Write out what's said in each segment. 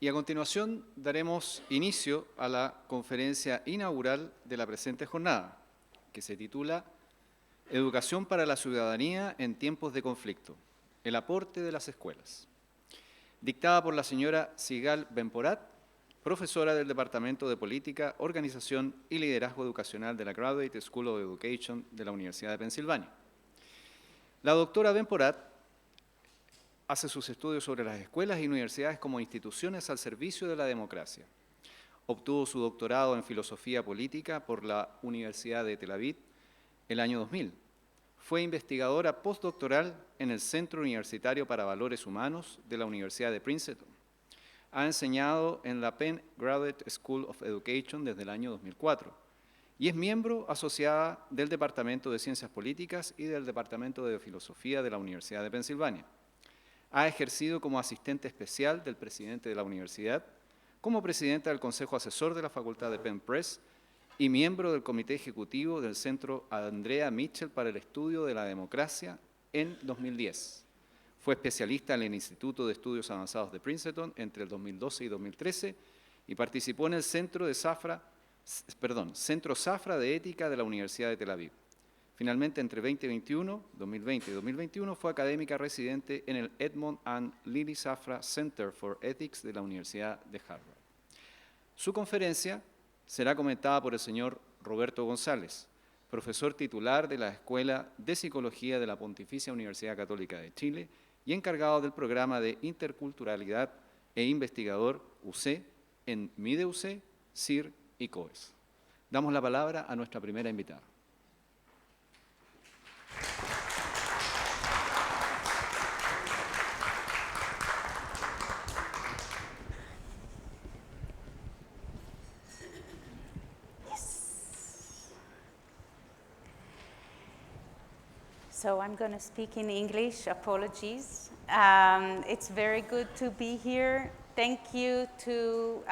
Y a continuación daremos inicio a la conferencia inaugural de la presente jornada, que se titula Educación para la ciudadanía en tiempos de conflicto, el aporte de las escuelas, dictada por la señora Sigal Benporat, profesora del Departamento de Política, Organización y Liderazgo Educacional de la Graduate School of Education de la Universidad de Pensilvania. La doctora Benporat hace sus estudios sobre las escuelas y universidades como instituciones al servicio de la democracia. Obtuvo su doctorado en Filosofía Política por la Universidad de Tel Aviv el año 2000. Fue investigadora postdoctoral en el Centro Universitario para Valores Humanos de la Universidad de Princeton. Ha enseñado en la Penn Graduate School of Education desde el año 2004 y es miembro asociada del Departamento de Ciencias Políticas y del Departamento de Filosofía de la Universidad de Pensilvania. Ha ejercido como asistente especial del presidente de la universidad, como presidenta del Consejo Asesor de la Facultad de Penn Press y miembro del Comité Ejecutivo del Centro Andrea Mitchell para el Estudio de la Democracia en 2010. Fue especialista en el Instituto de Estudios Avanzados de Princeton entre el 2012 y 2013 y participó en el Centro Zafra de Ética de la Universidad de Tel Aviv. Finalmente, entre 2020 y 2021, fue académica residente en el Edmond and Lily Safra Center for Ethics de la Universidad de Harvard. Su conferencia será comentada por el señor Roberto González, profesor titular de la Escuela de Psicología de la Pontificia Universidad Católica de Chile y encargado del programa de Interculturalidad e investigador UC en MIDEUC, CIR y COES. Damos la palabra a nuestra primera invitada. So I'm going to speak in English. Apologies. It's very good to be here. Thank you to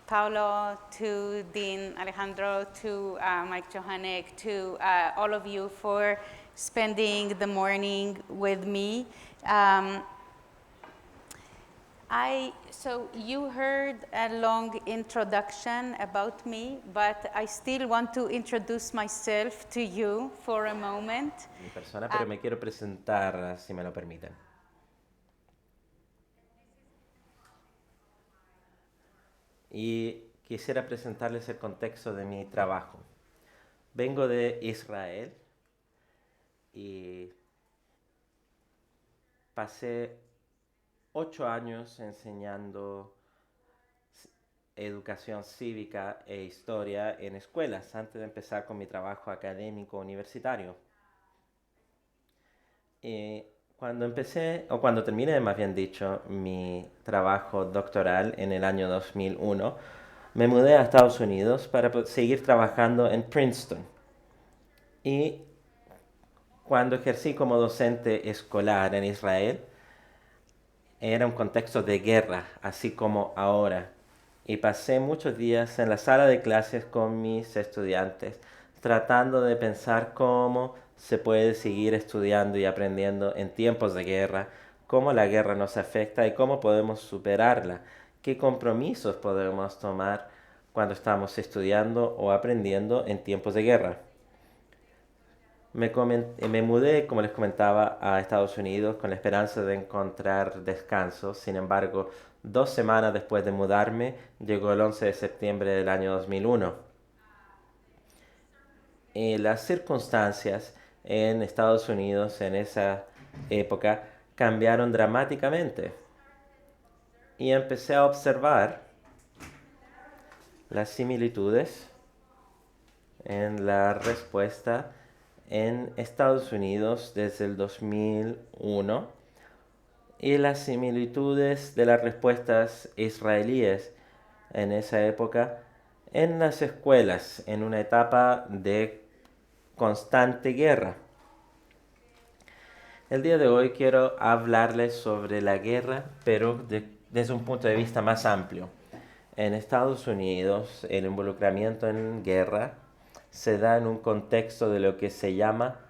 Paulo, to Dean Alejandro, to Mike Johannek, to all of you for spending the morning with me. So you heard a long introduction about me, but I still want to introduce myself to you for a moment. Mi persona, pero me quiero presentar, si me lo permiten. Y quisiera presentarles el contexto de mi trabajo. Vengo de Israel y pasé 8 años enseñando educación cívica e historia en escuelas antes de empezar con mi trabajo académico universitario. Cuando terminé, más bien dicho, mi trabajo doctoral en el año 2001, me mudé a Estados Unidos para seguir trabajando en Princeton. Y cuando ejercí como docente escolar en Israel, era un contexto de guerra, así como ahora. Y pasé muchos días en la sala de clases con mis estudiantes, tratando de pensar cómo se puede seguir estudiando y aprendiendo en tiempos de guerra, cómo la guerra nos afecta y cómo podemos superarla, qué compromisos podemos tomar cuando estamos estudiando o aprendiendo en tiempos de guerra. Me mudé, como les comentaba, a Estados Unidos con la esperanza de encontrar descanso. Sin embargo, 2 semanas después de mudarme, llegó el 11 de septiembre del año 2001. Las circunstancias en Estados Unidos en esa época cambiaron dramáticamente. Y empecé a observar las similitudes en la respuesta en Estados Unidos desde el 2001 y las similitudes de las respuestas israelíes en esa época en las escuelas en una etapa de constante guerra. El día de hoy quiero hablarles sobre la guerra, pero desde un punto de vista más amplio. En Estados Unidos, el involucramiento en guerra se da en un contexto de lo que se llama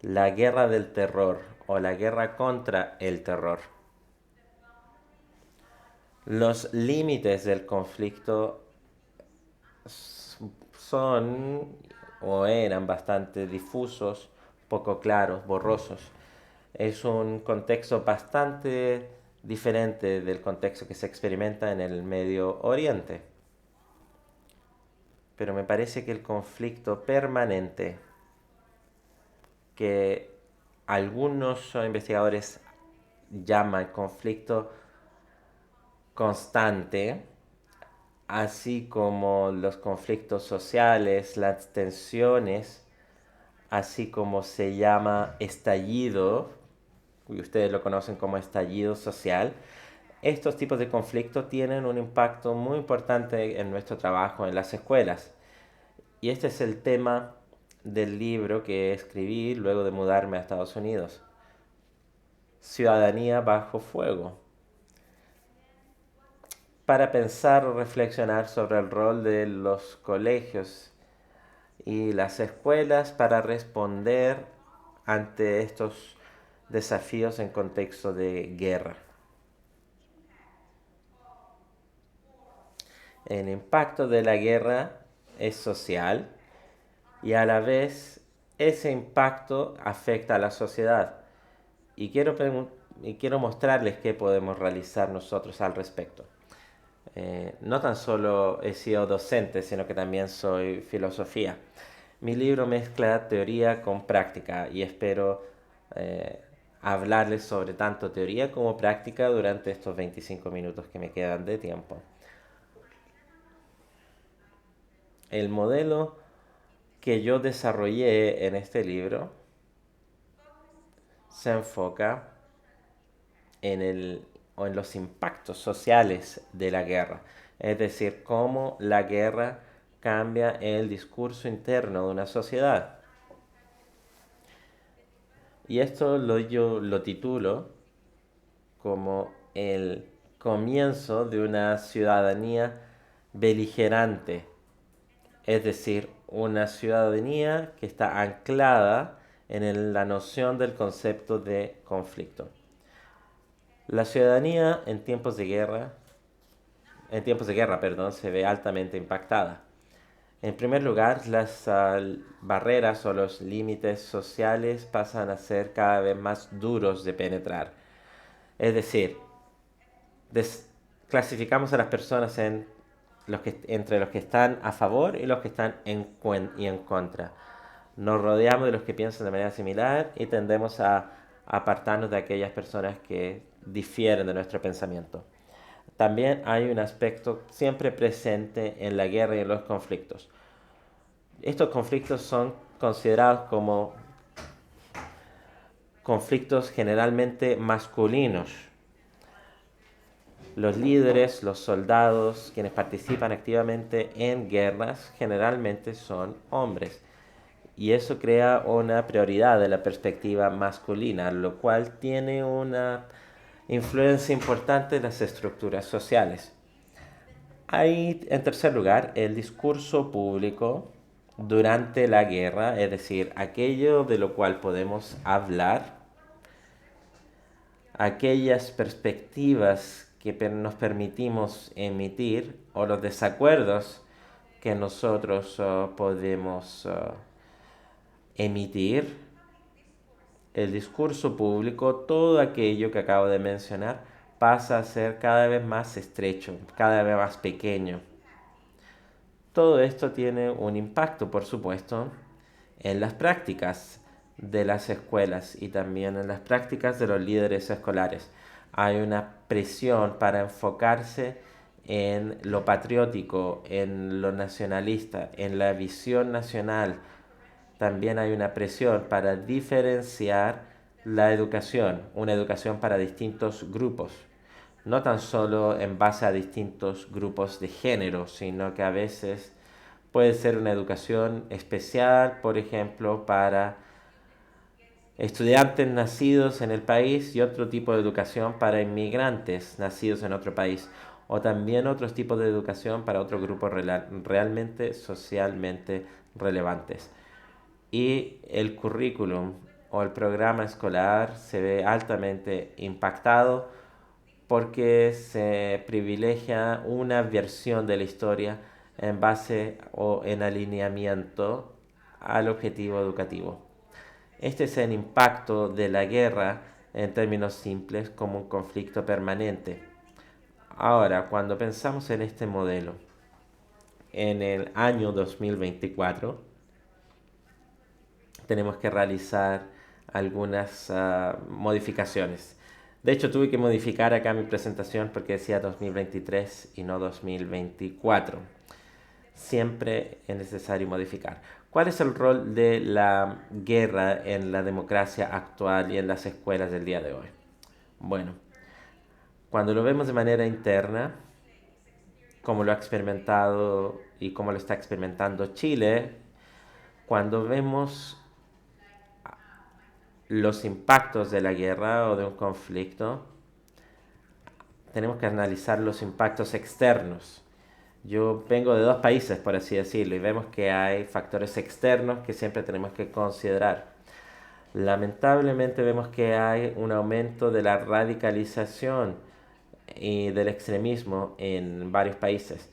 la guerra del terror o la guerra contra el terror. Los límites del conflicto son o eran bastante difusos, poco claros, borrosos. Es un contexto bastante diferente del contexto que se experimenta en el Medio Oriente. Pero me parece que el conflicto permanente que algunos investigadores llaman conflicto constante, así como los conflictos sociales, las tensiones, así como se llama estallido, y ustedes lo conocen como estallido social, estos tipos de conflictos tienen un impacto muy importante en nuestro trabajo en las escuelas. Y este es el tema del libro que escribí luego de mudarme a Estados Unidos. Ciudadanía bajo fuego. Para pensar o reflexionar sobre el rol de los colegios y las escuelas para responder ante estos desafíos en contexto de guerra. El impacto de la guerra es social y a la vez ese impacto afecta a la sociedad. Y quiero mostrarles qué podemos realizar nosotros al respecto. No tan solo he sido docente, sino que también soy filosofía. Mi libro mezcla teoría con práctica y espero hablarles sobre tanto teoría como práctica durante estos 25 minutos que me quedan de tiempo. El modelo que yo desarrollé en este libro se enfoca en los impactos sociales de la guerra, es decir, cómo la guerra cambia el discurso interno de una sociedad. Y esto yo lo titulo como el comienzo de una ciudadanía beligerante, es decir, una ciudadanía que está anclada en la noción del concepto de conflicto. La ciudadanía en tiempos de guerra, se ve altamente impactada. En primer lugar, las barreras o los límites sociales pasan a ser cada vez más duros de penetrar. Es decir, clasificamos a las personas entre los que están a favor y los que están en contra. Nos rodeamos de los que piensan de manera similar y tendemos a apartarnos de aquellas personas que difieren de nuestro pensamiento. También hay un aspecto siempre presente en la guerra y en los conflictos. Estos conflictos son considerados como conflictos generalmente masculinos. Los líderes, los soldados, quienes participan activamente en guerras, generalmente son hombres. Y eso crea una prioridad de la perspectiva masculina, lo cual tiene una influencia importante en las estructuras sociales. Hay, en tercer lugar, el discurso público durante la guerra, es decir, aquello de lo cual podemos hablar, aquellas perspectivas que nos permitimos emitir o los desacuerdos que nosotros podemos emitir. El discurso público, todo aquello que acabo de mencionar, pasa a ser cada vez más estrecho, cada vez más pequeño. Todo esto tiene un impacto, por supuesto, en las prácticas de las escuelas y también en las prácticas de los líderes escolares. Hay una presión para enfocarse en lo patriótico, en lo nacionalista, en la visión nacional. También hay una presión para diferenciar la educación, una educación para distintos grupos, no tan solo en base a distintos grupos de género, sino que a veces puede ser una educación especial, por ejemplo, para estudiantes nacidos en el país y otro tipo de educación para inmigrantes nacidos en otro país, o también otros tipos de educación para otros grupos realmente socialmente relevantes. Y el currículum o el programa escolar se ve altamente impactado porque se privilegia una versión de la historia en base o en alineamiento al objetivo educativo. Este es el impacto de la guerra en términos simples como un conflicto permanente. Ahora, cuando pensamos en este modelo, en el año 2024, tenemos que realizar algunas modificaciones. De hecho, tuve que modificar acá mi presentación porque decía 2023 y no 2024. Siempre es necesario modificar. ¿Cuál es el rol de la guerra en la democracia actual y en las escuelas del día de hoy? Bueno, cuando lo vemos de manera interna, como lo ha experimentado y como lo está experimentando Chile, cuando vemos los impactos de la guerra o de un conflicto, tenemos que analizar los impactos externos. Yo vengo de dos países, por así decirlo, y vemos que hay factores externos que siempre tenemos que considerar. Lamentablemente vemos que hay un aumento de la radicalización y del extremismo en varios países.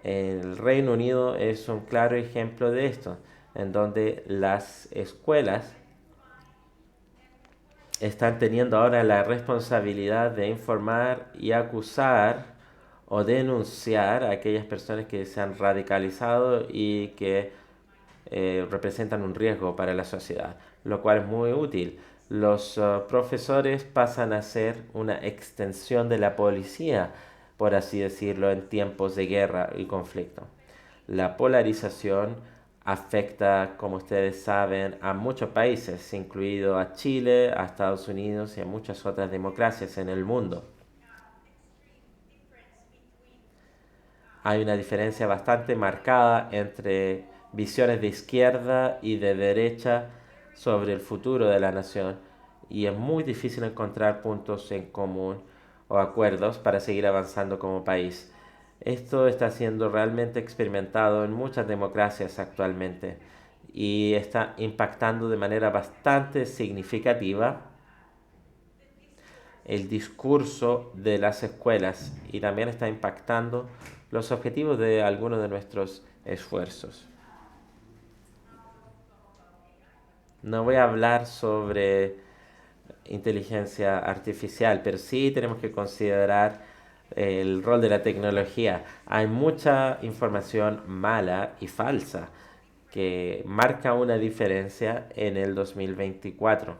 El Reino Unido es un claro ejemplo de esto, en donde las escuelas están teniendo ahora la responsabilidad de informar y acusar o denunciar a aquellas personas que se han radicalizado y que representan un riesgo para la sociedad, lo cual es muy útil. Los profesores pasan a ser una extensión de la policía, por así decirlo, en tiempos de guerra y conflicto. La polarización afecta, como ustedes saben, a muchos países, incluido a Chile, a Estados Unidos y a muchas otras democracias en el mundo. Hay una diferencia bastante marcada entre visiones de izquierda y de derecha sobre el futuro de la nación y es muy difícil encontrar puntos en común o acuerdos para seguir avanzando como país. Esto está siendo realmente experimentado en muchas democracias actualmente y está impactando de manera bastante significativa el discurso de las escuelas y también está impactando los objetivos de algunos de nuestros esfuerzos. No voy a hablar sobre inteligencia artificial, pero sí tenemos que considerar el rol de la tecnología. Hay mucha información mala y falsa que marca una diferencia en el 2024,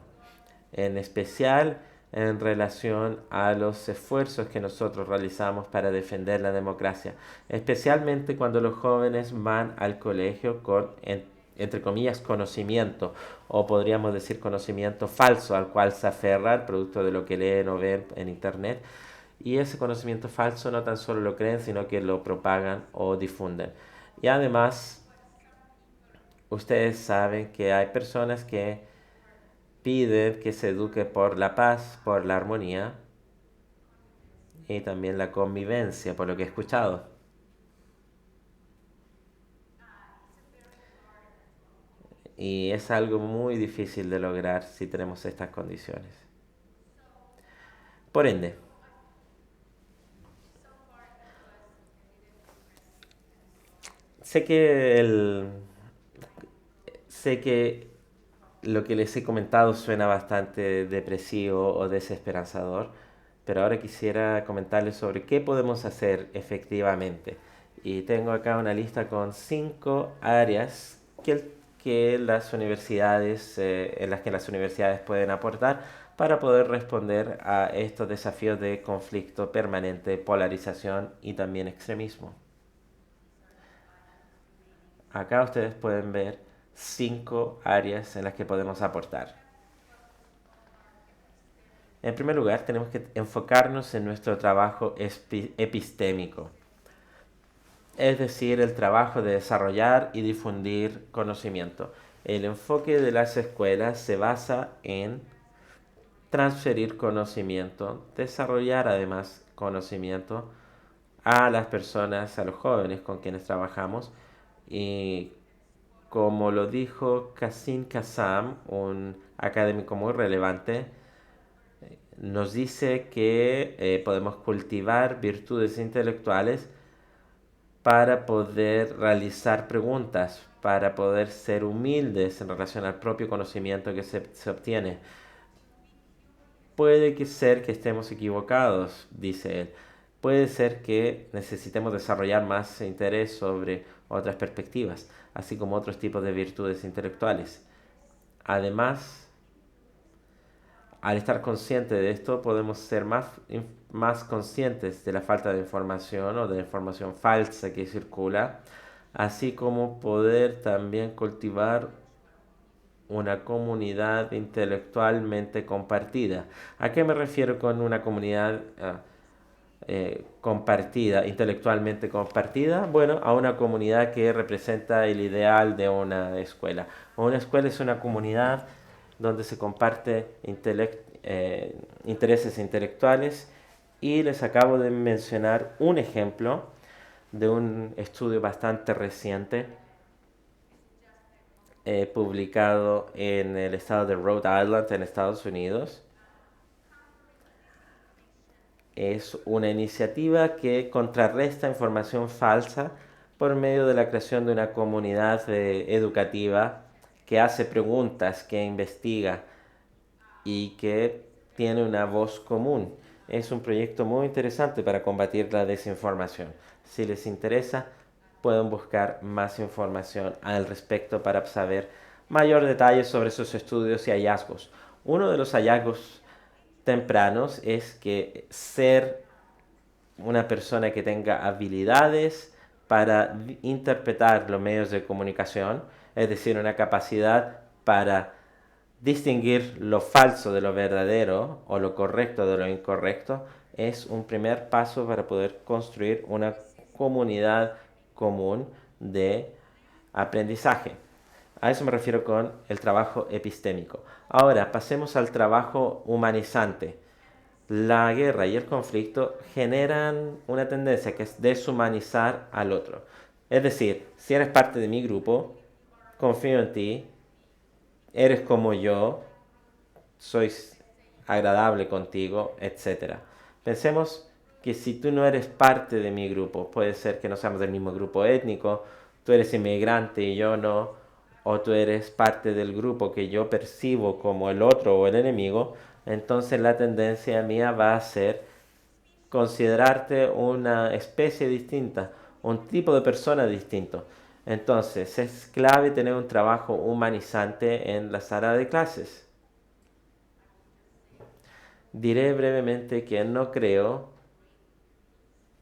en especial en relación a los esfuerzos que nosotros realizamos para defender la democracia, especialmente cuando los jóvenes van al colegio con, entre comillas, conocimiento, o podríamos decir conocimiento falso al cual se aferran, producto de lo que leen o ven en internet, y ese conocimiento falso no tan solo lo creen, sino que lo propagan o difunden. Y además, ustedes saben que hay personas que piden que se eduque por la paz, por la armonía y también la convivencia, por lo que he escuchado. Y es algo muy difícil de lograr si tenemos estas condiciones. Por ende, sé que sé que lo que les he comentado suena bastante depresivo o desesperanzador, pero ahora quisiera comentarles sobre qué podemos hacer efectivamente. Y tengo acá una lista con 5 áreas que las universidades, en las que las universidades pueden aportar para poder responder a estos desafíos de conflicto permanente, polarización y también extremismo. Acá ustedes pueden ver 5 áreas en las que podemos aportar. En primer lugar, tenemos que enfocarnos en nuestro trabajo epistémico, es decir, el trabajo de desarrollar y difundir conocimiento. El enfoque de las escuelas se basa en transferir conocimiento, desarrollar además conocimiento a las personas, a los jóvenes con quienes trabajamos y como lo dijo Kasim Kassam, un académico muy relevante, nos dice que podemos cultivar virtudes intelectuales para poder realizar preguntas, para poder ser humildes en relación al propio conocimiento que se obtiene. Puede ser que estemos equivocados, dice él. Puede ser que necesitemos desarrollar más interés sobre otras perspectivas, así como otros tipos de virtudes intelectuales. Además, al estar conscientes de esto, podemos ser más conscientes de la falta de información o de la información falsa que circula, así como poder también cultivar una comunidad intelectualmente compartida. ¿A qué me refiero con una comunidad compartida, intelectualmente compartida? Bueno, a una comunidad que representa el ideal de una escuela. Una escuela es una comunidad donde se comparte intereses intelectuales, y les acabo de mencionar un ejemplo de un estudio bastante reciente publicado en el estado de Rhode Island, en Estados Unidos. Es una iniciativa que contrarresta información falsa por medio de la creación de una comunidad educativa que hace preguntas, que investiga y que tiene una voz común. Es un proyecto muy interesante para combatir la desinformación. Si les interesa, pueden buscar más información al respecto para saber mayor detalle sobre sus estudios y hallazgos. Uno de los hallazgos tempranos es que ser una persona que tenga habilidades para interpretar los medios de comunicación, es decir, una capacidad para distinguir lo falso de lo verdadero o lo correcto de lo incorrecto, es un primer paso para poder construir una comunidad común de aprendizaje. A eso me refiero con el trabajo epistémico. Ahora, pasemos al trabajo humanizante. La guerra y el conflicto generan una tendencia que es deshumanizar al otro. Es decir, si eres parte de mi grupo, confío en ti, eres como yo, soy agradable contigo, etc. Pensemos que si tú no eres parte de mi grupo, puede ser que no seamos del mismo grupo étnico, tú eres inmigrante y yo no, o tú eres parte del grupo que yo percibo como el otro o el enemigo, entonces la tendencia mía va a ser considerarte una especie distinta, un tipo de persona distinto. Entonces es clave tener un trabajo humanizante en la sala de clases. Diré brevemente que no creo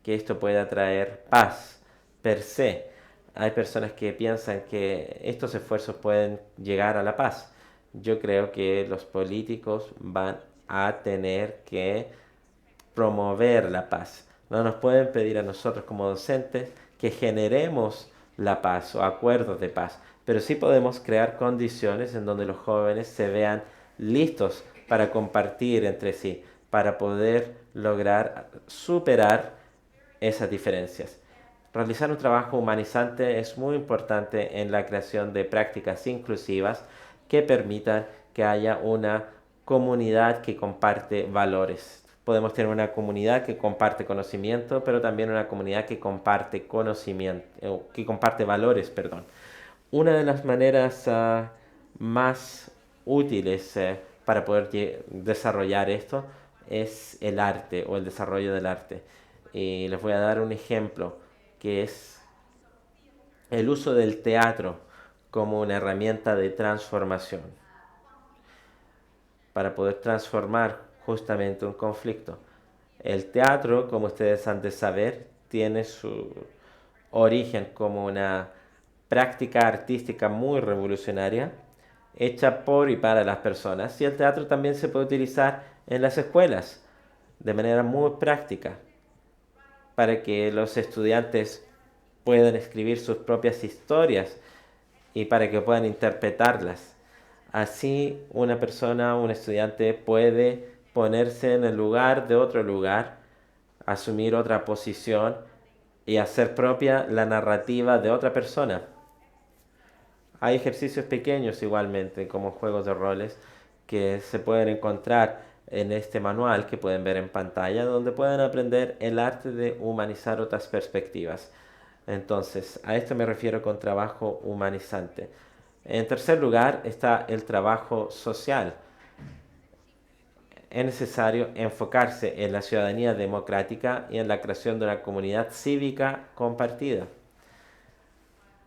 que esto pueda traer paz per se. Hay personas que piensan que estos esfuerzos pueden llegar a la paz. Yo creo que los políticos van a tener que promover la paz. No nos pueden pedir a nosotros como docentes que generemos la paz o acuerdos de paz, pero sí podemos crear condiciones en donde los jóvenes se vean listos para compartir entre sí, para poder lograr superar esas diferencias. Realizar un trabajo humanizante es muy importante en la creación de prácticas inclusivas que permitan que haya una comunidad que comparte valores. Podemos tener una comunidad que comparte conocimiento, pero también una comunidad que comparte conocimiento, que comparte valores, perdón. Una de las maneras más útiles para poder desarrollar esto es el arte o el desarrollo del arte. Y les voy a dar un ejemplo, que es el uso del teatro como una herramienta de transformación, para poder transformar justamente un conflicto. El teatro, como ustedes han de saber, tiene su origen como una práctica artística muy revolucionaria, hecha por y para las personas. Y el teatro también se puede utilizar en las escuelas de manera muy práctica, para que los estudiantes puedan escribir sus propias historias y para que puedan interpretarlas. Así una persona, un estudiante puede ponerse en el lugar de otro lugar, asumir otra posición y hacer propia la narrativa de otra persona. Hay ejercicios pequeños igualmente, como juegos de roles, que se pueden encontrar en este manual que pueden ver en pantalla, donde pueden aprender el arte de humanizar otras perspectivas. Entonces, a esto me refiero con trabajo humanizante. En tercer lugar está el trabajo social. Es necesario enfocarse en la ciudadanía democrática y en la creación de una comunidad cívica compartida.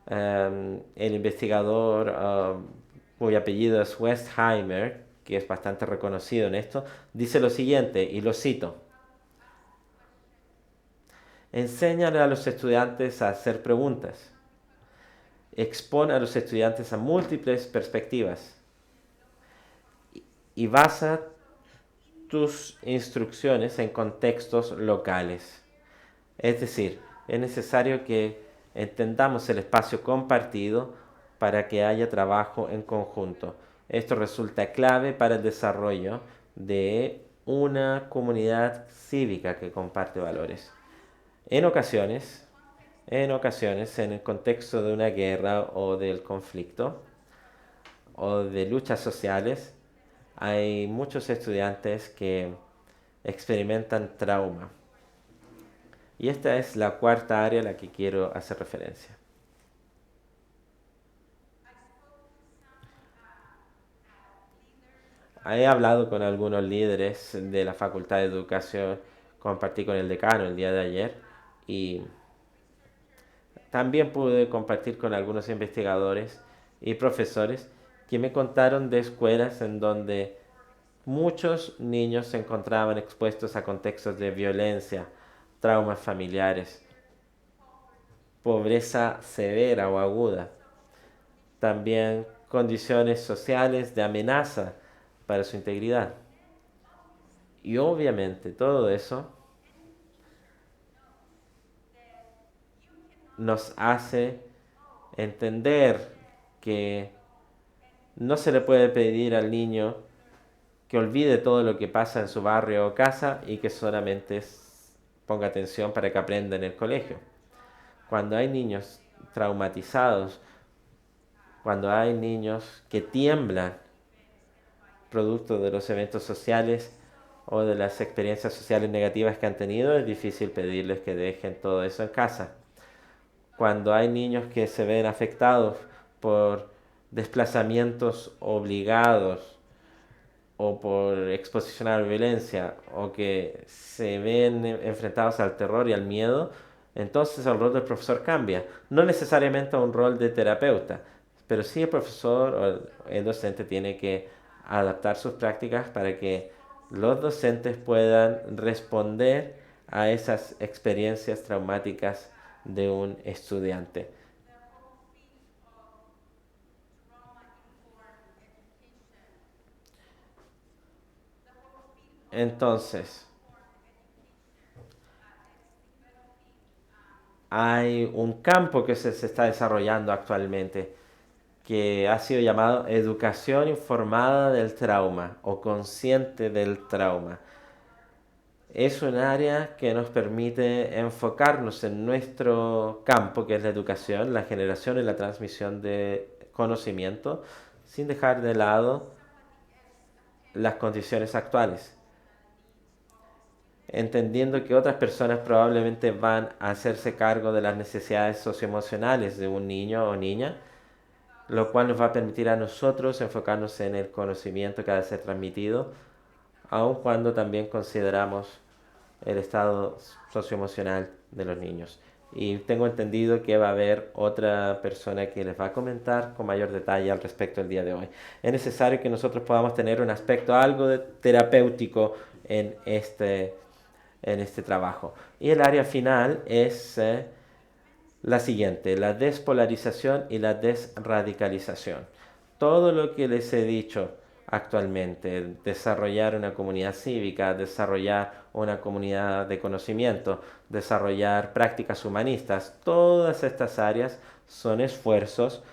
El investigador cuyo apellido es Westheimer, que es bastante reconocido en esto, dice lo siguiente, y lo cito: enséñale a los estudiantes a hacer preguntas. Expone a los estudiantes a múltiples perspectivas y basa tus instrucciones en contextos locales. Es decir, es necesario que entendamos el espacio compartido para que haya trabajo en conjunto. Esto resulta clave para el desarrollo de una comunidad cívica que comparte valores. En ocasiones, en el contexto de una guerra o del conflicto o de luchas sociales, hay muchos estudiantes que experimentan trauma. Y esta es la cuarta área a la que quiero hacer referencia. He hablado con algunos líderes de la Facultad de Educación, compartí con el decano el día de ayer y también pude compartir con algunos investigadores y profesores que me contaron de escuelas en donde muchos niños se encontraban expuestos a contextos de violencia, traumas familiares, pobreza severa o aguda, también condiciones sociales de amenaza para su integridad. Y obviamente todo eso nos hace entender que no se le puede pedir al niño que olvide todo lo que pasa en su barrio o casa y que solamente ponga atención para que aprenda en el colegio. Cuando hay niños traumatizados, cuando hay niños que tiemblan producto de los eventos sociales o de las experiencias sociales negativas que han tenido, es difícil pedirles que dejen todo eso en casa. Cuando hay niños que se ven afectados por desplazamientos obligados o por exposición a la violencia o que se ven enfrentados al terror y al miedo, entonces el rol del profesor cambia. No necesariamente a un rol de terapeuta, pero sí el profesor o el docente tiene que adaptar sus prácticas para que los docentes puedan responder a esas experiencias traumáticas de un estudiante. Entonces, hay un campo que se está desarrollando actualmente que ha sido llamado educación informada del trauma o consciente del trauma. Es un área que nos permite enfocarnos en nuestro campo, que es la educación, la generación y la transmisión de conocimiento, sin dejar de lado las condiciones actuales, entendiendo que otras personas probablemente van a hacerse cargo de las necesidades socioemocionales de un niño o niña, lo cual nos va a permitir a nosotros enfocarnos en el conocimiento que ha de ser transmitido, aun cuando también consideramos el estado socioemocional de los niños. Y tengo entendido que va a haber otra persona que les va a comentar con mayor detalle al respecto el día de hoy. Es necesario que nosotros podamos tener un aspecto algo de terapéutico en este trabajo. Y el área final es la siguiente: la despolarización y la desradicalización. Todo lo que les he dicho actualmente, desarrollar una comunidad cívica, desarrollar una comunidad de conocimiento, desarrollar prácticas humanistas, todas estas áreas son esfuerzos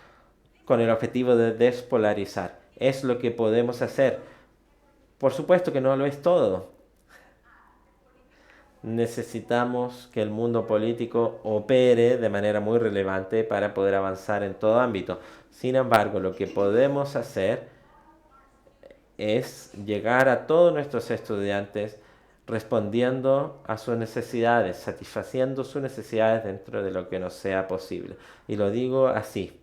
con el objetivo de despolarizar. Es lo que podemos hacer. Por supuesto que no lo es todo. Necesitamos que el mundo político opere de manera muy relevante para poder avanzar en todo ámbito. Sin embargo, lo que podemos hacer es llegar a todos nuestros estudiantes respondiendo a sus necesidades, satisfaciendo sus necesidades dentro de lo que nos sea posible. Y lo digo así.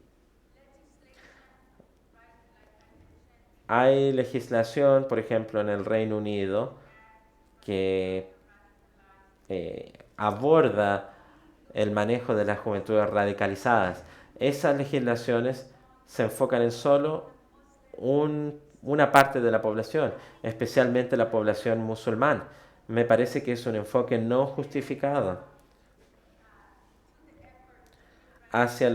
Hay legislación, por ejemplo, en el Reino Unido, que aborda el manejo de las juventudes radicalizadas. Esas legislaciones se enfocan en solo una parte de la población, especialmente la población musulmana. Me parece que es un enfoque no justificado hacia el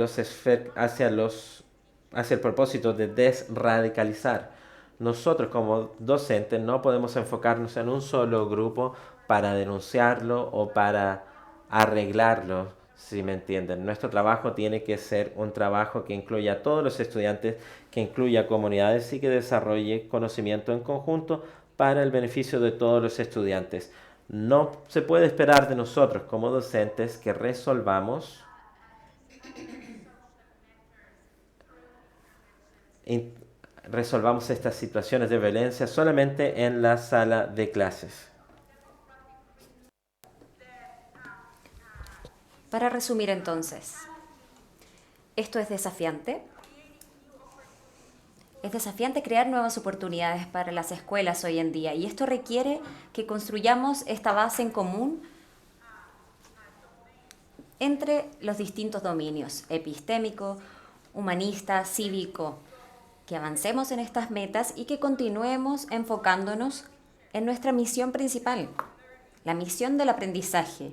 propósito de desradicalizar. Nosotros como docentes no podemos enfocarnos en un solo grupo para denunciarlo o para arreglarlo, si me entienden. Nuestro trabajo tiene que ser un trabajo que incluya a todos los estudiantes, que incluya comunidades y que desarrolle conocimiento en conjunto para el beneficio de todos los estudiantes. No se puede esperar de nosotros como docentes que resolvamos estas situaciones de violencia solamente en la sala de clases. Para resumir entonces, esto es desafiante. Es desafiante crear nuevas oportunidades para las escuelas hoy en día y esto requiere que construyamos esta base en común entre los distintos dominios, epistémico, humanista, cívico, que avancemos en estas metas y que continuemos enfocándonos en nuestra misión principal, la misión del aprendizaje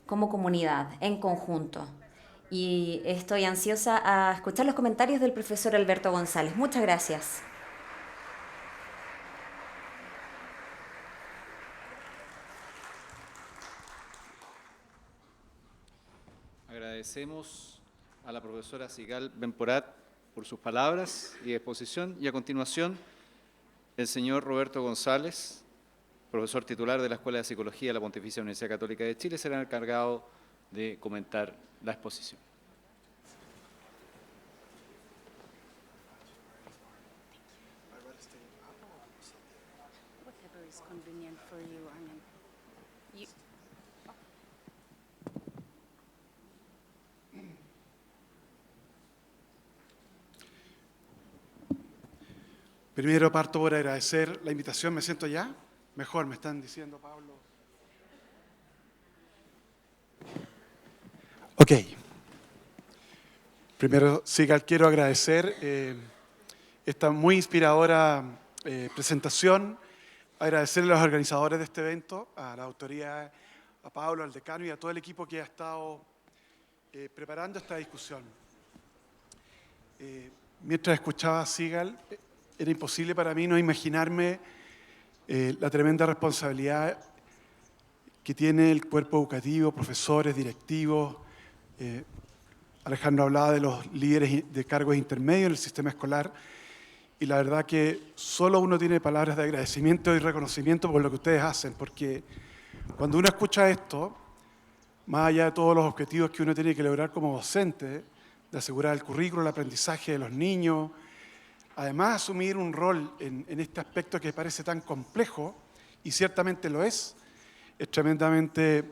como comunidad, en conjunto. Y estoy ansiosa a escuchar los comentarios del profesor Alberto González. Muchas gracias. Agradecemos a la profesora Sigal Benporat por sus palabras y exposición. Y a continuación, el señor Roberto González, profesor titular de la Escuela de Psicología de la Pontificia Universidad Católica de Chile, será encargado de comentar la exposición. Primero parto por agradecer la invitación. ¿Me siento ya? Mejor, me están diciendo, Pablo. Ok. Primero, Sigal, quiero agradecer esta muy inspiradora presentación, agradecerle a los organizadores de este evento, a la autoridad, a Pablo, al decano y a todo el equipo que ha estado preparando esta discusión. Mientras escuchaba a Sigal, era imposible para mí no imaginarme la tremenda responsabilidad que tiene el cuerpo educativo, profesores, directivos. Alejandro hablaba de los líderes de cargos intermedios en el sistema escolar y la verdad que solo uno tiene palabras de agradecimiento y reconocimiento por lo que ustedes hacen, porque cuando uno escucha esto, más allá de todos los objetivos que uno tiene que lograr como docente, de asegurar el currículo, el aprendizaje de los niños, además asumir un rol en este aspecto que parece tan complejo, y ciertamente lo es tremendamente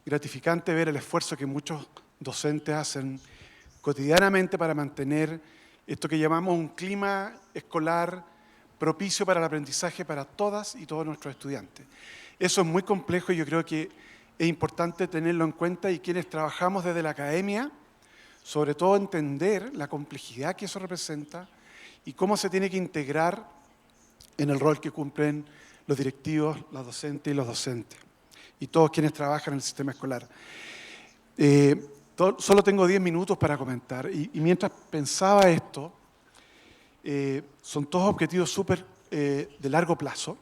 gratificante ver el esfuerzo que muchos docentes hacen cotidianamente para mantener esto que llamamos un clima escolar propicio para el aprendizaje para todas y todos nuestros estudiantes. Eso es muy complejo y yo creo que es importante tenerlo en cuenta y quienes trabajamos desde la academia, sobre todo entender la complejidad que eso representa y cómo se tiene que integrar en el rol que cumplen los directivos, las docentes y los docentes, y todos quienes trabajan en el sistema escolar. Solo tengo 10 minutos para comentar, y mientras pensaba esto, son todos objetivos súper de largo plazo,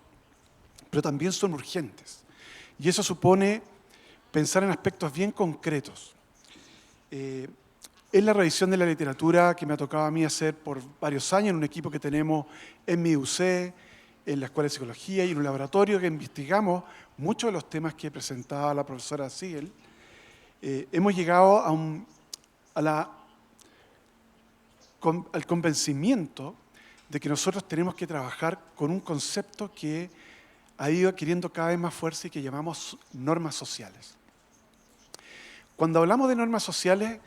pero también son urgentes. Y eso supone pensar en aspectos bien concretos. Es la revisión de la literatura que me ha tocado a mí hacer por varios años en un equipo que tenemos en mi UC, en la Escuela de Psicología y en un laboratorio que investigamos muchos de los temas que presentaba la profesora Sigal. Hemos llegado al convencimiento de que nosotros tenemos que trabajar con un concepto que ha ido adquiriendo cada vez más fuerza y que llamamos normas sociales. Cuando hablamos de normas sociales,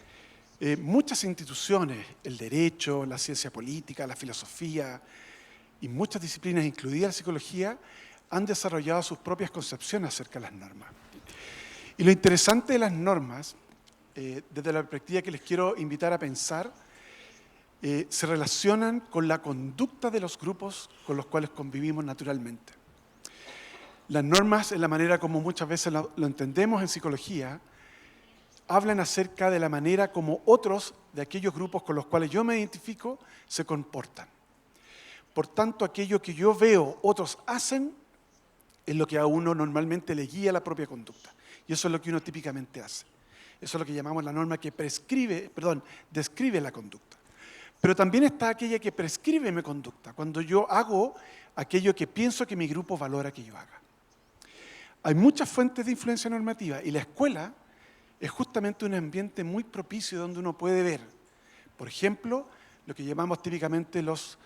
muchas instituciones, el derecho, la ciencia política, la filosofía y muchas disciplinas, incluida la psicología, han desarrollado sus propias concepciones acerca de las normas. Y lo interesante de las normas, desde la perspectiva que les quiero invitar a pensar, se relacionan con la conducta de los grupos con los cuales convivimos naturalmente. Las normas, en la manera como muchas veces lo entendemos en psicología, hablan acerca de la manera como otros de aquellos grupos con los cuales yo me identifico se comportan. Por tanto, aquello que yo veo otros hacen es lo que a uno normalmente le guía la propia conducta. Y eso es lo que uno típicamente hace. Eso es lo que llamamos la norma que describe la conducta. Pero también está aquella que prescribe mi conducta, cuando yo hago aquello que pienso que mi grupo valora que yo haga. Hay muchas fuentes de influencia normativa y la escuela es justamente un ambiente muy propicio donde uno puede ver, por ejemplo, lo que llamamos típicamente los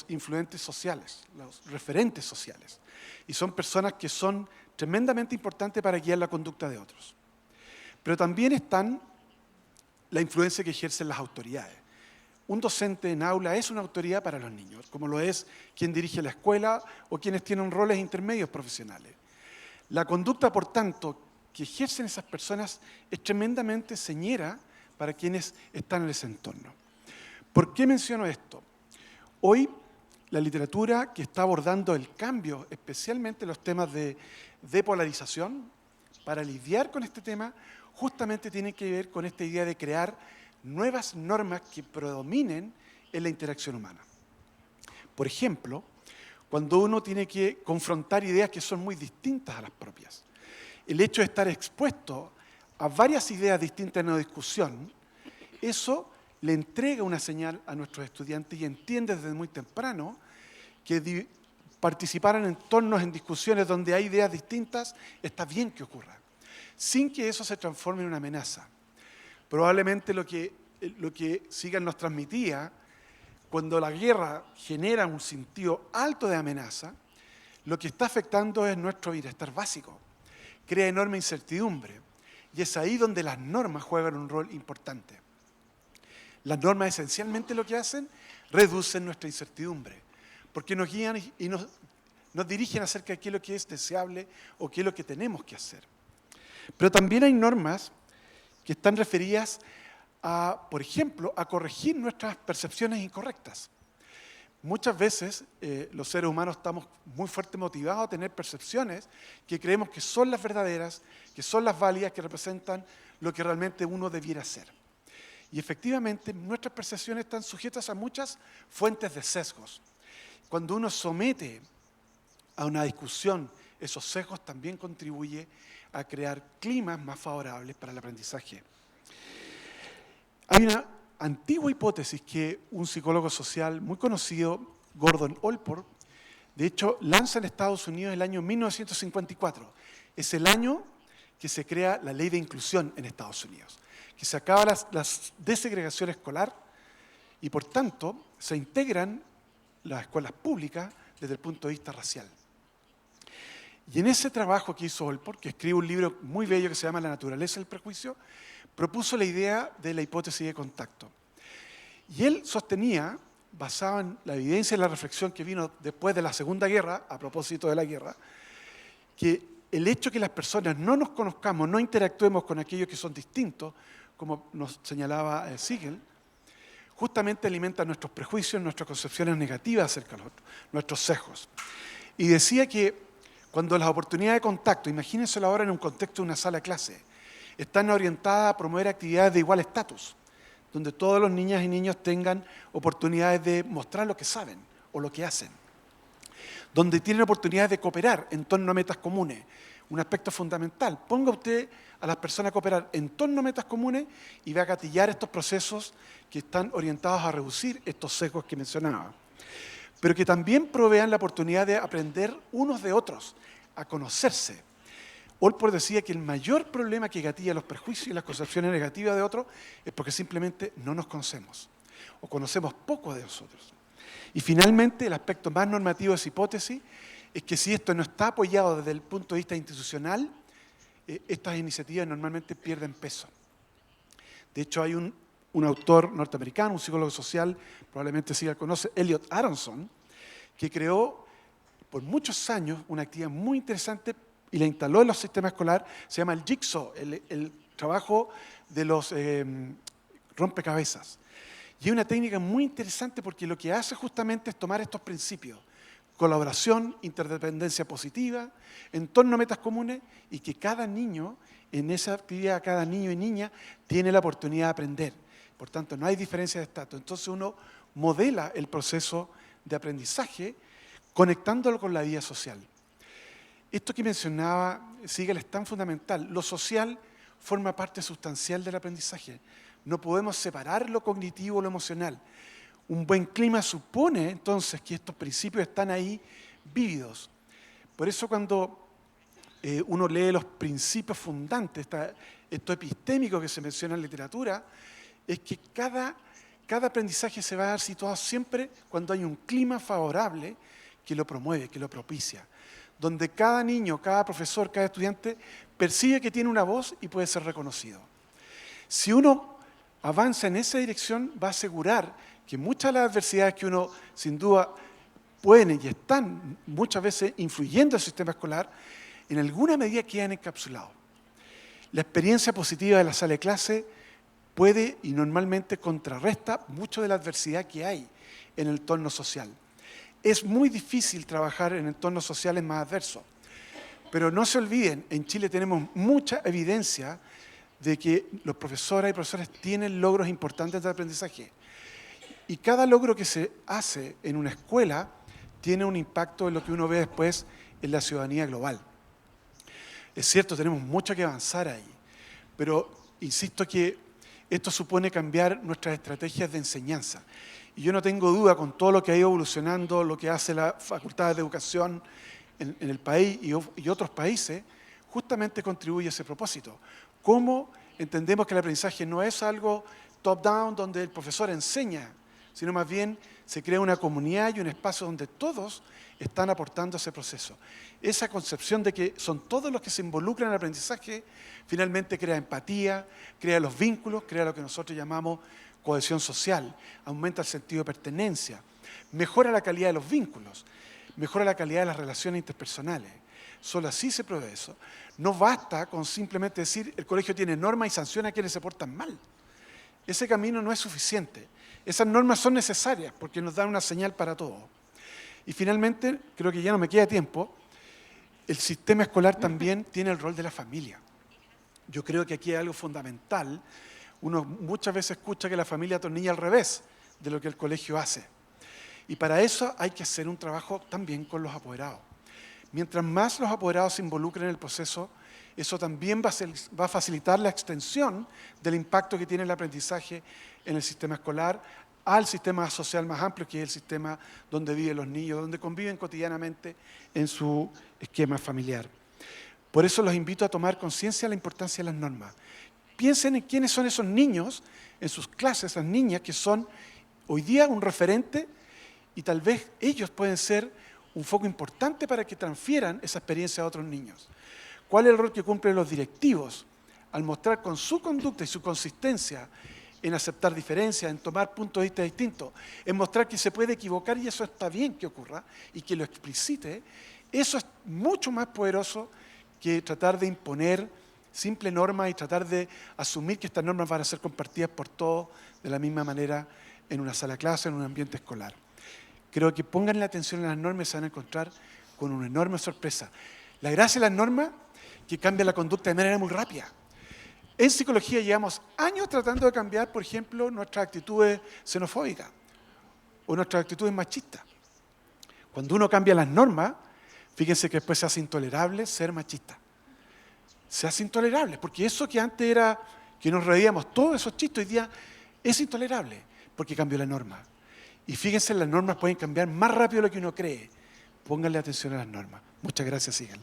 influentes sociales, los referentes sociales. Y son personas que son tremendamente importantes para guiar la conducta de otros. Pero también están la influencia que ejercen las autoridades. Un docente en aula es una autoridad para los niños, como lo es quien dirige la escuela o quienes tienen roles intermedios profesionales. La conducta, por tanto, que ejercen esas personas es tremendamente señera para quienes están en ese entorno. ¿Por qué menciono esto? Hoy, la literatura que está abordando el cambio, especialmente los temas de polarización, para lidiar con este tema, justamente tiene que ver con esta idea de crear nuevas normas que predominen en la interacción humana. Por ejemplo, cuando uno tiene que confrontar ideas que son muy distintas a las propias. El hecho de estar expuesto a varias ideas distintas en una discusión, eso le entrega una señal a nuestros estudiantes y entiende desde muy temprano que participar en entornos, en discusiones donde hay ideas distintas, está bien que ocurra, sin que eso se transforme en una amenaza. Probablemente lo que Sigal nos transmitía, cuando la guerra genera un sentido alto de amenaza, lo que está afectando es nuestro bienestar básico. Crea enorme incertidumbre. Y es ahí donde las normas juegan un rol importante. Las normas esencialmente lo que hacen, reducen nuestra incertidumbre, porque nos guían y nos dirigen acerca de qué es lo que es deseable o qué es lo que tenemos que hacer. Pero también hay normas que están referidas a, por ejemplo, a corregir nuestras percepciones incorrectas. Muchas veces los seres humanos estamos muy fuertemente motivados a tener percepciones que creemos que son las verdaderas, que son las válidas, que representan lo que realmente uno debiera ser. Y efectivamente nuestras percepciones están sujetas a muchas fuentes de sesgos. Cuando uno somete a una discusión esos sesgos, también contribuye a crear climas más favorables para el aprendizaje. Hay una antigua hipótesis que un psicólogo social muy conocido, Gordon Allport, de hecho lanza en Estados Unidos el año 1954. Es el año que se crea la ley de inclusión en Estados Unidos, que se acaba la desegregación escolar y por tanto se integran las escuelas públicas desde el punto de vista racial. Y en ese trabajo que hizo Allport, que escribe un libro muy bello que se llama La naturaleza del prejuicio, propuso la idea de la hipótesis de contacto. Y él sostenía, basado en la evidencia y la reflexión que vino después de la Segunda Guerra, a propósito de la guerra, que el hecho de que las personas no nos conozcamos, no interactuemos con aquellos que son distintos, como nos señalaba Sigal, justamente alimenta nuestros prejuicios, nuestras concepciones negativas acerca de nuestros sesgos. Y decía que cuando las oportunidades de contacto, imagínenselo ahora en un contexto de una sala de clase, están orientadas a promover actividades de igual estatus, donde todas las niñas y niños tengan oportunidades de mostrar lo que saben o lo que hacen, donde tienen oportunidades de cooperar en torno a metas comunes, un aspecto fundamental. Ponga usted a las personas a cooperar en torno a metas comunes y va a gatillar estos procesos que están orientados a reducir estos sesgos que mencionaba, pero que también provean la oportunidad de aprender unos de otros, a conocerse. Allport decía que el mayor problema que gatilla los prejuicios y las concepciones negativas de otros es porque simplemente no nos conocemos o conocemos poco de nosotros. Y finalmente, el aspecto más normativo de esa hipótesis es que si esto no está apoyado desde el punto de vista institucional, estas iniciativas normalmente pierden peso. De hecho, hay un autor norteamericano, un psicólogo social, probablemente sí lo conoce, Elliot Aronson, que creó por muchos años una actividad muy interesante y la instaló en los sistemas escolares, se llama el jigsaw, el trabajo de los rompecabezas. Y es una técnica muy interesante porque lo que hace justamente es tomar estos principios, colaboración, interdependencia positiva, en torno a metas comunes, y que cada niño, en esa actividad, cada niño y niña tiene la oportunidad de aprender. Por tanto, no hay diferencia de estatus. Entonces uno modela el proceso de aprendizaje conectándolo con la vida social. Esto que mencionaba Siegel es tan fundamental. Lo social forma parte sustancial del aprendizaje. No podemos separar lo cognitivo de lo emocional. Un buen clima supone entonces que estos principios están ahí vívidos. Por eso cuando uno lee los principios fundantes, esto epistémico que se menciona en literatura, es que cada aprendizaje se va a dar situado siempre cuando hay un clima favorable que lo promueve, que lo propicia, donde cada niño, cada profesor, cada estudiante percibe que tiene una voz y puede ser reconocido. Si uno avanza en esa dirección, va a asegurar que muchas de las adversidades que uno sin duda pueden y están muchas veces influyendo en el sistema escolar, en alguna medida quedan encapsulados. La experiencia positiva de la sala de clase puede y normalmente contrarresta mucho de la adversidad que hay en el entorno social. Es muy difícil trabajar en entornos sociales más adversos, pero no se olviden, en Chile tenemos mucha evidencia de que los profesoras y profesores tienen logros importantes de aprendizaje. Y cada logro que se hace en una escuela tiene un impacto en lo que uno ve después en la ciudadanía global. Es cierto, tenemos mucho que avanzar ahí, pero insisto que esto supone cambiar nuestras estrategias de enseñanza. Y yo no tengo duda con todo lo que ha ido evolucionando, lo que hace la Facultad de Educación en el país y otros países, justamente contribuye a ese propósito. ¿Cómo entendemos que el aprendizaje no es algo top-down donde el profesor enseña, sino más bien se crea una comunidad y un espacio donde todos están aportando a ese proceso? Esa concepción de que son todos los que se involucran en el aprendizaje finalmente crea empatía, crea los vínculos, crea lo que nosotros llamamos cohesión social, aumenta el sentido de pertenencia, mejora la calidad de los vínculos, mejora la calidad de las relaciones interpersonales. Solo así se prueba eso. No basta con simplemente decir el colegio tiene normas y sanciona a quienes se portan mal. Ese camino no es suficiente. Esas normas son necesarias porque nos dan una señal para todo. Y finalmente, creo que ya no me queda tiempo, el sistema escolar también tiene el rol de la familia. Yo creo que aquí hay algo fundamental. Uno muchas veces escucha que la familia atornilla al revés de lo que el colegio hace. Y para eso hay que hacer un trabajo también con los apoderados. Mientras más los apoderados se involucren en el proceso, eso también va a facilitar la extensión del impacto que tiene el aprendizaje en el sistema escolar al sistema social más amplio, que es el sistema donde viven los niños, donde conviven cotidianamente en su esquema familiar. Por eso los invito a tomar conciencia de la importancia de las normas. Piensen en quiénes son esos niños en sus clases, esas niñas que son hoy día un referente y tal vez ellos pueden ser un foco importante para que transfieran esa experiencia a otros niños. ¿Cuál es el rol que cumplen los directivos al mostrar con su conducta y su consistencia en aceptar diferencias, en tomar puntos de vista distintos, en mostrar que se puede equivocar y eso está bien que ocurra y que lo explicite? Eso es mucho más poderoso que tratar de imponer simple normas y tratar de asumir que estas normas van a ser compartidas por todos de la misma manera en una sala de clase, en un ambiente escolar. Creo que pongan la atención en las normas y se van a encontrar con una enorme sorpresa. La gracia de las normas que cambia la conducta de manera muy rápida. En psicología llevamos años tratando de cambiar, por ejemplo, nuestras actitudes xenofóbicas o nuestras actitudes machistas. Cuando uno cambia las normas, fíjense que después se hace intolerable ser machista. Se hace intolerable, porque eso que antes era que nos reíamos, todos esos chistes hoy día es intolerable, porque cambió la norma. Y fíjense, las normas pueden cambiar más rápido de lo que uno cree. Pónganle atención a las normas. Muchas gracias, Sigal.